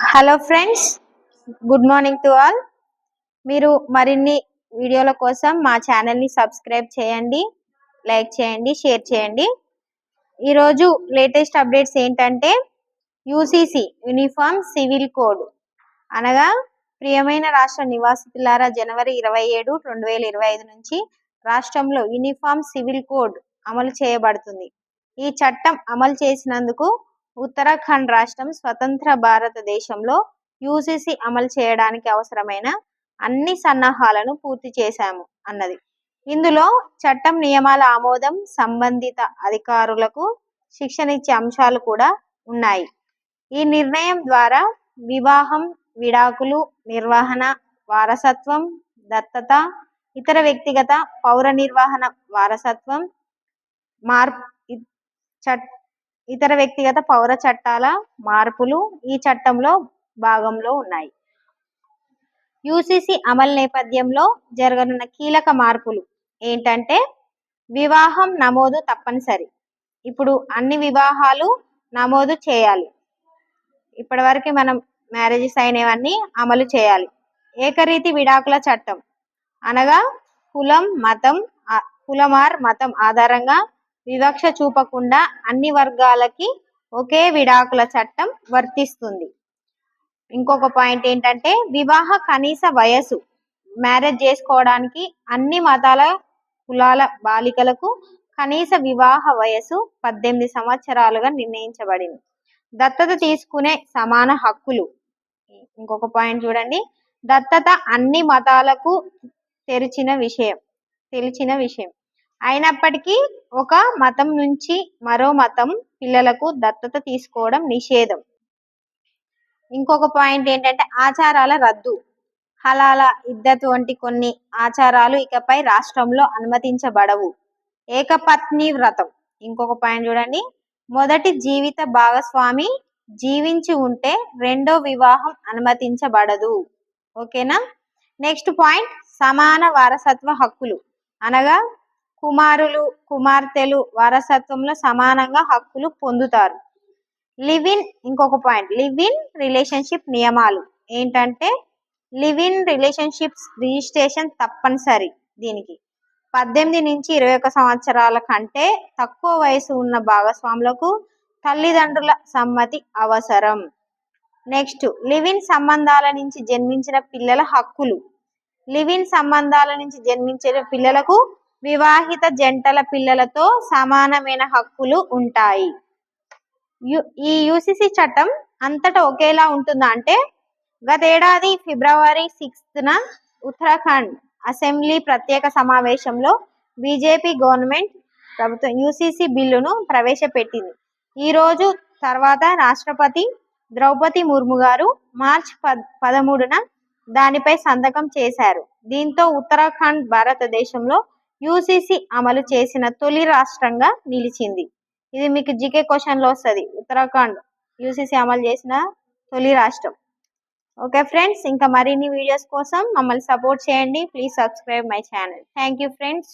Hello friends, good morning to all. మీరు మరిన్ని వీడియోల కోసం మా ఛానల్ని సబ్స్క్రైబ్ చేయండి, లైక్ చేయండి, షేర్ చేయండి. ఈరోజు లేటెస్ట్ అప్డేట్స్ ఏంటంటే యూసీసీ యూనిఫామ్ సివిల్ కోడ్ అనగా ప్రియమైన రాష్ట్ర నివాసితులారా జనవరి 27, 2025 నుంచి రాష్ట్రంలో యూనిఫామ్ సివిల్ కోడ్ అమలు చేయబడుతుంది. ఈ చట్టం అమలు చేసినందుకు ఉత్తరాఖండ్ రాష్ట్రం స్వతంత్ర భారతదేశంలో యూసీసీ అమలు చేయడానికి అవసరమైన అన్ని సన్నాహాలను పూర్తి చేశాము అన్నది. ఇందులో చట్టం నియమాల ఆమోదం, సంబంధిత అధికారులకు శిక్షణిచ్చే అంశాలు కూడా ఉన్నాయి. ఈ నిర్ణయం ద్వారా వివాహం, విడాకులు, నిర్వహణ, వారసత్వం, దత్తత, ఇతర వ్యక్తిగత పౌర నిర్వహణ వారసత్వం ఇతర వ్యక్తిగత పౌర చట్టాల మార్పులు ఈ చట్టంలో భాగంలో ఉన్నాయి. యూసీసీ అమలు నేపథ్యంలో జరగనున్న కీలక మార్పులు ఏంటంటే వివాహం నమోదు తప్పనిసరి. ఇప్పుడు అన్ని వివాహాలు నమోదు చేయాలి. ఇప్పటివరకు మనం మ్యారేజెస్ అయినవన్నీ అమలు చేయాలి. ఏకరీతి విడాకుల చట్టం అనగా కులం మతం ఆధారంగా వివక్ష చూపకుండా అన్ని వర్గాలకి ఒకే విడాకుల చట్టం వర్తిస్తుంది. ఇంకొక పాయింట్ ఏంటంటే వివాహ కనీస వయసు, మ్యారేజ్ చేసుకోవడానికి అన్ని మతాల కులాల బాలికలకు కనీస వివాహ వయసు 18 సంవత్సరాలుగా నిర్ణయించబడింది. దత్తత తీసుకునే సమాన హక్కులు. ఇంకొక పాయింట్ చూడండి, దత్తత అన్ని మతాలకు తెలిసిన విషయం అయినప్పటికీ ఒక మతం నుంచి మరో మతం పిల్లలకు దత్తత తీసుకోవడం నిషేధం. ఇంకొక పాయింట్ ఏంటంటే ఆచారాల రద్దు. హలాలా, ఇద్దత్ వంటి కొన్ని ఆచారాలు ఇకపై రాష్ట్రంలో అనుమతించబడవు. ఏకపత్ని వ్రతం. ఇంకొక పాయింట్ చూడండి, మొదటి జీవిత భాగస్వామి జీవించి ఉంటే రెండో వివాహం అనుమతించబడదు. ఓకేనా. నెక్స్ట్ పాయింట్ సమాన వారసత్వ హక్కులు అనగా కుమారులు, కుమార్తెలు వారసత్వంలో సమానంగా హక్కులు పొందుతారు. ఇంకొక పాయింట్ లివ్ ఇన్ రిలేషన్షిప్ నియమాలు ఏంటంటే లివ్ ఇన్ రిలేషన్షిప్స్ రిజిస్ట్రేషన్ తప్పనిసరి. దీనికి 18 నుంచి 21 సంవత్సరాల కంటే తక్కువ వయసు ఉన్న భాగస్వాములకు తల్లిదండ్రుల సమ్మతి అవసరం. నెక్స్ట్ లివ్ ఇన్ సంబంధాల నుంచి జన్మించిన పిల్లల హక్కులు. లివ్ ఇన్ సంబంధాల నుంచి జన్మించిన పిల్లలకు వివాహిత జంటల పిల్లలతో సమానమైన హక్కులు ఉంటాయి. ఈ యూసీసీ చట్టం అంతటా ఒకేలా ఉంటుందా అంటే గతేడాది ఫిబ్రవరి 6న ఉత్తరాఖండ్ అసెంబ్లీ ప్రత్యేక సమావేశంలో బీజేపీ గవర్నమెంట్ ప్రభుత్వం యూసీసీ బిల్లును ప్రవేశపెట్టింది. ఈ రోజు తర్వాత రాష్ట్రపతి ద్రౌపది ముర్ము గారు మార్చి 13న దానిపై సంతకం చేశారు. దీంతో ఉత్తరాఖండ్ భారతదేశంలో యూసీసీ అమలు చేసిన తొలి రాష్ట్రంగా నిలిచింది. ఇది మీకు జీకే క్వశ్చన్లో వస్తుంది. ఉత్తరాఖండ్ యూసీసీ అమలు చేసిన తొలి రాష్ట్రం. ఓకే ఫ్రెండ్స్, ఇంకా మరిన్ని వీడియోస్ కోసం మమ్మల్ని సపోర్ట్ చేయండి. Please subscribe my channel. Thank you friends.